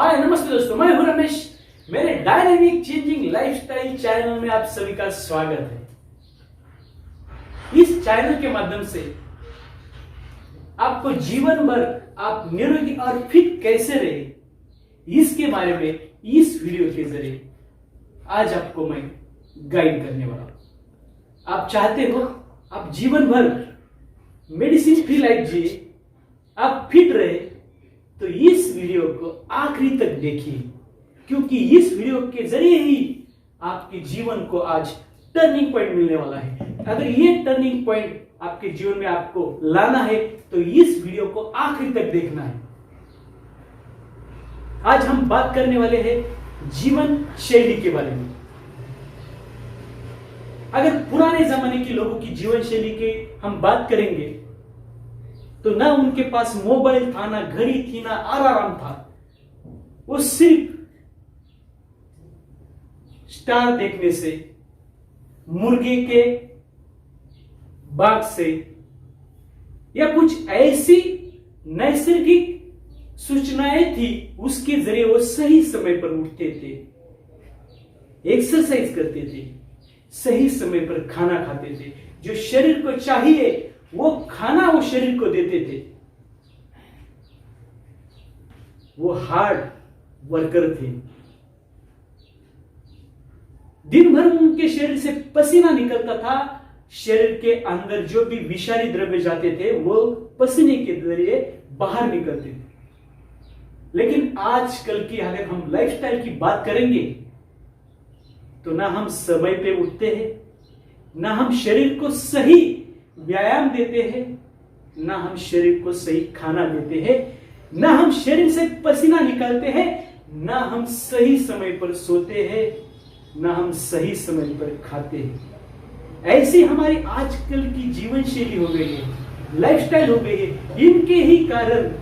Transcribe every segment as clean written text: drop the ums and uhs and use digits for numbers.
हाय नमस्ते दोस्तों, मैं हूं रमेश। मेरे डायनेमिक चेंजिंग लाइफस्टाइल चैनल में आप सभी का स्वागत है। इस चैनल के माध्यम से आपको जीवन भर आप निरोगी और फिट कैसे रहे, इसके बारे में इस वीडियो के जरिए आज आपको मैं गाइड करने वाला हूं। आप चाहते हो आप जीवन भर मेडिसिन फ्री लाइफ जिए, आप फिट रहे, तो इस वीडियो को आखिरी तक देखिए, क्योंकि इस वीडियो के जरिए ही आपके जीवन को आज टर्निंग पॉइंट मिलने वाला है। अगर ये टर्निंग पॉइंट आपके जीवन में आपको लाना है तो इस वीडियो को आखिरी तक देखना है। आज हम बात करने वाले हैं जीवन शैली के बारे में। अगर पुराने जमाने के लोगों की जीवन शैली के हम बात करेंगे तो ना उनके पास मोबाइल था, ना घड़ी थी, ना आराम था। वो सिर्फ स्टार देखने से, मुर्गे के बाग से या कुछ ऐसी नैसर्गिक सूचनाएं थी, उसके जरिए वो सही समय पर उठते थे, एक्सरसाइज करते थे, सही समय पर खाना खाते थे। जो शरीर को चाहिए वो खाना वो शरीर को देते थे। वो हार्ड वर्कर थे। दिन भर उनके शरीर से पसीना निकलता था। शरीर के अंदर जो भी विषारी द्रव्य जाते थे वो पसीने के जरिए बाहर निकलते थे। लेकिन आजकल की अगर हम लाइफस्टाइल की बात करेंगे तो ना हम समय पे उठते हैं, ना हम शरीर को सही व्यायाम देते हैं, ना हम शरीर को सही खाना देते हैं, ना हम शरीर से पसीना निकालते हैं, ना हम सही समय पर सोते हैं, ना हम सही समय पर खाते हैं। ऐसी हमारी आजकल की जीवन शैली हो गई है, लाइफस्टाइल हो गई है। इनके ही कारण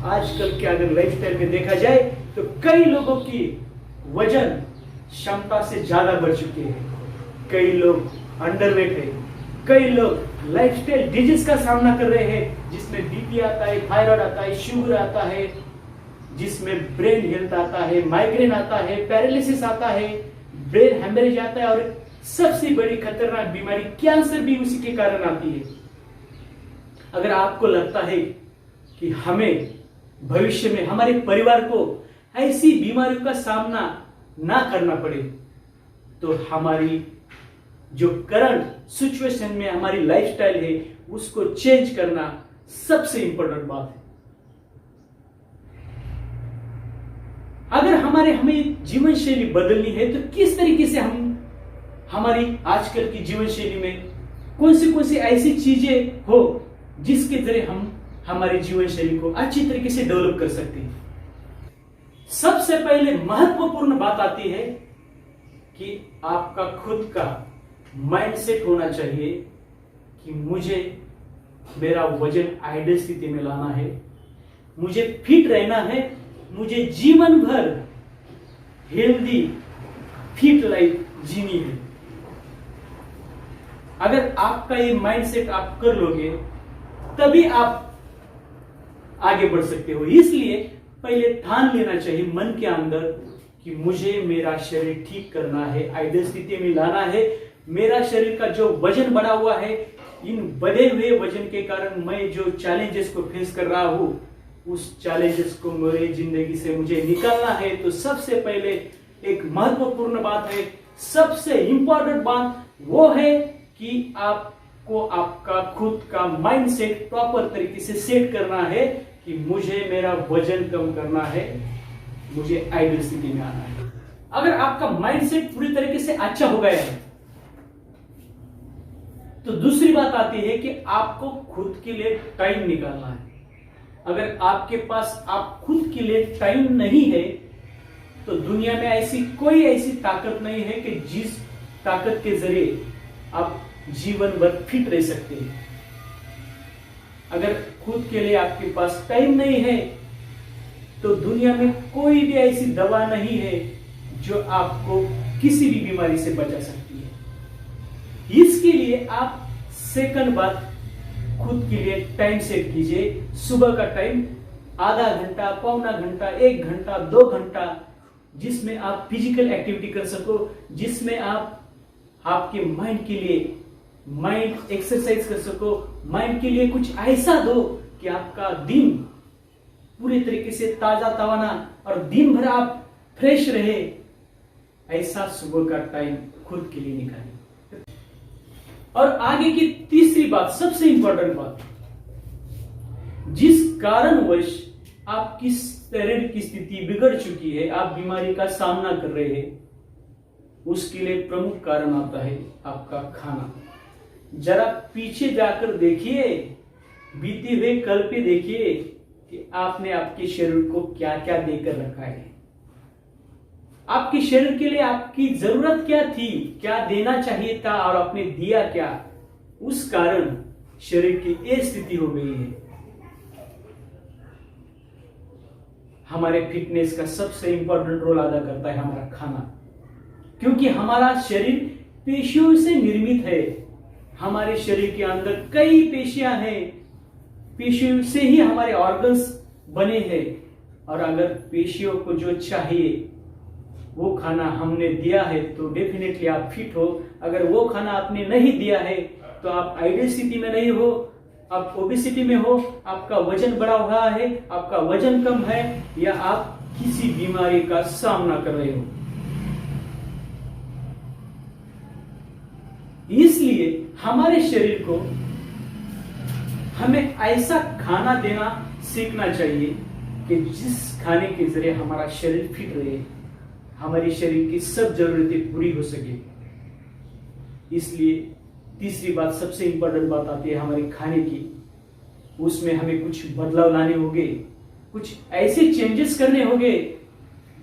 आजकल के अगर लाइफस्टाइल में देखा जाए तो कई लोगों की वजन क्षमता से ज्यादा बढ़ चुके हैं। कई लोग अंडरवेट है, कई लोग लाइफस्टाइल डिजीज का सामना कर रहे हैं, जिसमें बीपी आता है, थायराइड आता है, शुगर आता है, जिसमें ब्रेन हेल्थ आता है, माइग्रेन आता है, पैरालिसिस आता है, ब्रेन हेमरेज आता है, और सबसे बड़ी खतरनाक बीमारी कैंसर भी उसी के कारण आती है। अगर आपको लगता है कि हमें भविष्य में हमारे परिवार को ऐसी बीमारियों का सामना ना करना पड़े, तो हमारी जो करंट सिचुएशन में हमारी लाइफस्टाइल है उसको चेंज करना सबसे इंपॉर्टेंट बात है। अगर हमें जीवन शैली बदलनी है तो किस तरीके से हम हमारी आजकल की जीवन शैली में कौन सी ऐसी चीजें हो जिसके जरिए हम हमारी जीवन शैली को अच्छी तरीके से डेवलप कर सकते हैं। सबसे पहले महत्वपूर्ण बात आती है कि आपका खुद का माइंडसेट होना चाहिए कि मुझे मेरा वजन आइडियल स्थिति में लाना है, मुझे फिट रहना है, मुझे जीवन भर हेल्दी फिट लाइफ जीनी है। अगर आपका ये माइंडसेट आप कर लोगे तभी आप आगे बढ़ सकते हो। इसलिए पहले ठान लेना चाहिए मन के अंदर कि मुझे मेरा शरीर ठीक करना है, आइडियल स्थिति में लाना है। मेरा शरीर का जो वजन बढ़ा हुआ है, इन बढ़े हुए वजन के कारण मैं जो चैलेंजेस को फेस कर रहा हूं, उस चैलेंजेस को मेरी जिंदगी से मुझे निकालना है। तो सबसे पहले एक महत्वपूर्ण बात है, सबसे इंपॉर्टेंट बात वो है कि आपको आपका खुद का माइंडसेट प्रॉपर तरीके से सेट करना है कि मुझे मेरा वजन कम करना है, मुझे आइडियल स्थिति में आना है। अगर आपका माइंडसेट पूरी तरीके से अच्छा हो गया है तो दूसरी बात आती है कि आपको खुद के लिए टाइम निकालना है। अगर आपके पास आप खुद के लिए टाइम नहीं है तो दुनिया में ऐसी ताकत नहीं है कि जिस ताकत के जरिए आप जीवन भर फिट रह सकते हैं। अगर खुद के लिए आपके पास टाइम नहीं है तो दुनिया में कोई भी ऐसी दवा नहीं है जो आपको किसी भी बीमारी से बचा सकती है। इसके लिए आप सेकंड बात खुद के लिए टाइम सेट कीजिए। सुबह का टाइम आधा घंटा, पौना घंटा, 1 घंटा, 2 घंटा, जिसमें आप फिजिकल एक्टिविटी कर सको, जिसमें आप आपके माइंड के लिए माइंड एक्सरसाइज कर सको, माइंड के लिए कुछ ऐसा दो कि आपका दिन पूरे तरीके से ताजा तवाना और दिन भर आप फ्रेश रहे। ऐसा सुबह का टाइम खुद के लिए निकालें। और आगे की तीसरी बात, सबसे इंपॉर्टेंट बात, जिस कारणवश आपकी शरीर की स्थिति बिगड़ चुकी है, आप बीमारी का सामना कर रहे हैं, उसके लिए प्रमुख कारण आता है आपका खाना। जरा पीछे जाकर देखिए, बीते हुए कल पे देखिए कि आपने आपके शरीर को क्या क्या देकर रखा है। आपके शरीर के लिए आपकी जरूरत क्या थी, क्या देना चाहिए था और आपने दिया क्या, उस कारण शरीर की ये स्थिति हो गई है। हमारे फिटनेस का सबसे इंपॉर्टेंट रोल अदा करता है हमारा खाना, क्योंकि हमारा शरीर पेशियों से निर्मित है। हमारे शरीर के अंदर कई पेशियां हैं, पेशियों से ही हमारे ऑर्गन्स बने हैं। और अगर पेशियों को जो चाहिए वो खाना हमने दिया है तो डेफिनेटली आप फिट हो। अगर वो खाना आपने नहीं दिया है तो आप आइडियल स्थिति में नहीं हो, आप ओबेसिटी में हो, आपका वजन बढ़ा हुआ है, आपका वजन कम है, या आप किसी बीमारी का सामना कर रहे हो। इसलिए हमारे शरीर को हमें ऐसा खाना देना सीखना चाहिए कि जिस खाने के जरिए हमारा शरीर फिट रहे, हमारे शरीर की सब जरूरतें पूरी हो सके। इसलिए तीसरी बात, सबसे इंपॉर्टेंट बात आती है हमारे खाने की। उसमें हमें कुछ बदलाव लाने होंगे, कुछ ऐसे चेंजेस करने होंगे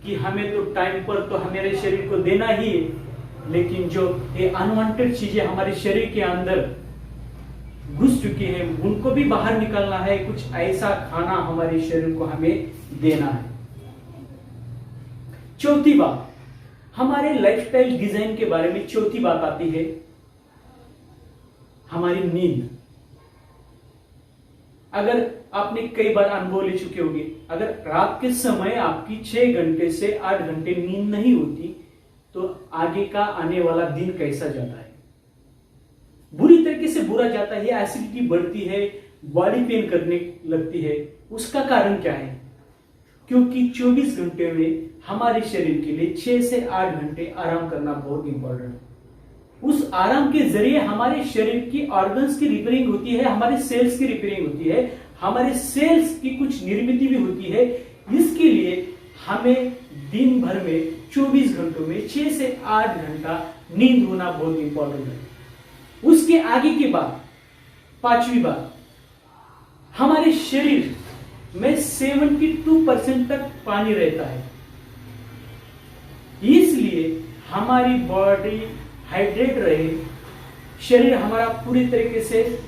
कि हमें तो टाइम पर तो हमारे शरीर को देना ही है, लेकिन जो ये अनवांटेड चीजें हमारे शरीर के अंदर घुस चुकी है उनको भी बाहर निकालना है। कुछ ऐसा खाना हमारे शरीर को हमें देना है। चौथी बात, हमारे लाइफस्टाइल डिजाइन के बारे में चौथी बात आती है हमारी नींद। अगर आपने कई बार अनुभव ले चुके होंगे, अगर रात के समय आपकी 6 घंटे से 8 घंटे नींद नहीं होती तो आगे का आने वाला दिन कैसा जाता है, बुरी तरीके से बुरा जाता है। एसिडिटी बढ़ती है, बॉडी पेन करने लगती है। उसका कारण क्या है? क्योंकि 24 घंटे में हमारे शरीर के लिए 6 से 8 घंटे आराम करना बहुत इंपॉर्टेंट है। उस आराम के जरिए हमारे शरीर की ऑर्गन्स की रिपेयरिंग होती है, हमारे सेल्स की रिपेयरिंग होती है, हमारे सेल्स की कुछ निर्मित भी होती है। इसके लिए हमें दिन भर में 24 घंटों में 6 से 8 घंटा नींद होना बहुत इंपॉर्टेंट है। उसके आगे की बात, पांचवी बात, हमारे शरीर में 72% तक पानी रहता है। इसलिए हमारी बॉडी हाइड्रेट रहे, शरीर हमारा पूरी तरीके से,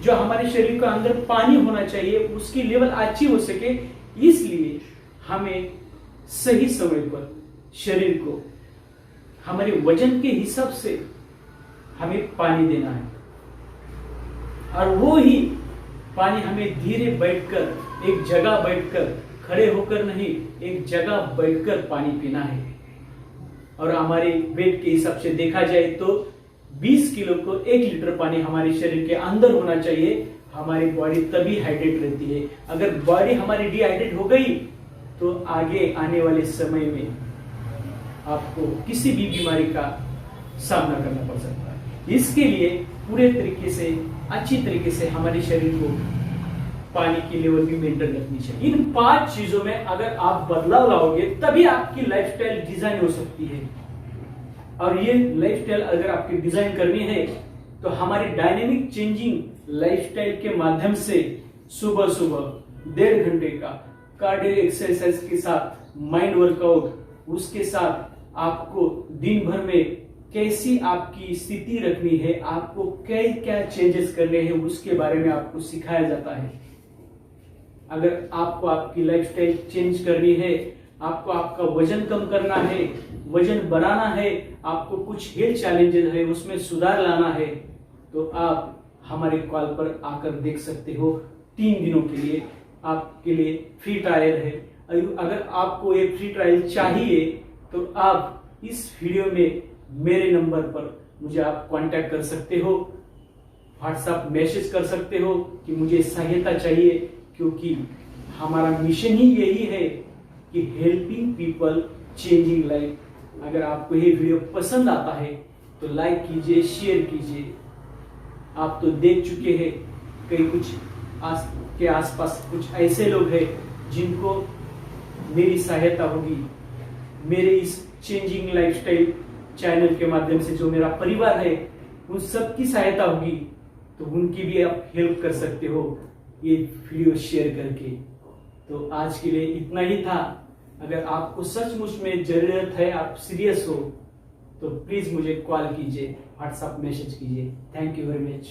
जो हमारे शरीर के अंदर पानी होना चाहिए उसकी लेवल अच्छी हो सके, इसलिए हमें सही समय पर शरीर को हमारे वजन के हिसाब से हमें पानी देना है। और वो ही पानी हमें धीरे बैठकर, एक जगह बैठकर, खड़े होकर नहीं, एक जगह बैठकर पानी पीना है। और हमारे वेट के हिसाब से देखा जाए तो 20 किलो को 1 लीटर पानी हमारे शरीर के अंदर होना चाहिए। हमारी बॉडी तभी हाइड्रेट रहती है। अगर बॉडी हमारी डिहाइड्रेट हो गई तो आगे आने वाले समय में आपको किसी भी बीमारी का सामना करना पड़ सकता है। इसके लिए पूरे तरीके से, अच्छी तरीके से हमारे शरीर को पानी की लेवल भी मेंटेन रखनी चाहिए। इन 5 चीजों में अगर आप बदलाव लाओगे तभी आपकी लाइफस्टाइल डिजाइन हो सकती है। और ये लाइफस्टाइल अगर आपकी डिजाइन करनी है तो हमारी डायनेमिक चेंजिंग लाइफस्टाइल के माध्यम से सुबह सुबह 1.5 घंटे का कार्डियो एक्सरसाइज के साथ माइंड वर्कआउट, उसके साथ आपको दिन भर में कैसी आपकी स्थिति रखनी है, आपको क्या क्या चेंजेस करने हैं, उसके बारे में आपको सिखाया जाता है। अगर आपको आपकी लाइफस्टाइल चेंज करनी है, आपको आपका वजन कम करना है, वजन बढ़ाना है, आपको कुछ हेल्थ चैलेंजेस है उसमें सुधार लाना है, तो आप हमारे कॉल पर आकर देख सकते हो 3 दिनों के लिए। आपके लिए फ्री ट्रायल है। अगर आपको एक फ्री ट्रायल चाहिए तो आप इस वीडियो में मेरे नंबर पर मुझे आप कांटेक्ट कर सकते हो, व्हाट्सएप मैसेज कर सकते हो कि मुझे सहायता चाहिए, क्योंकि हमारा मिशन ही यही है कि हेल्पिंग पीपल चेंजिंग लाइफ। अगर आपको ये वीडियो पसंद आता है तो लाइक कीजिए, शेयर कीजिए। आप तो देख चुके हैं कई कुछ के आसपास कुछ ऐसे लोग हैं जिनको मेरी सहायता होगी, मेरे इस चेंजिंग लाइफस्टाइल चैनल के माध्यम से जो मेरा परिवार है उन सबकी सहायता होगी, तो उनकी भी आप हेल्प कर सकते हो ये वीडियो शेयर करके। तो आज के लिए इतना ही था। अगर आपको सचमुच में जरूरत है, आप सीरियस हो, तो प्लीज मुझे कॉल कीजिए, व्हाट्सएप मैसेज कीजिए। Thank you very much.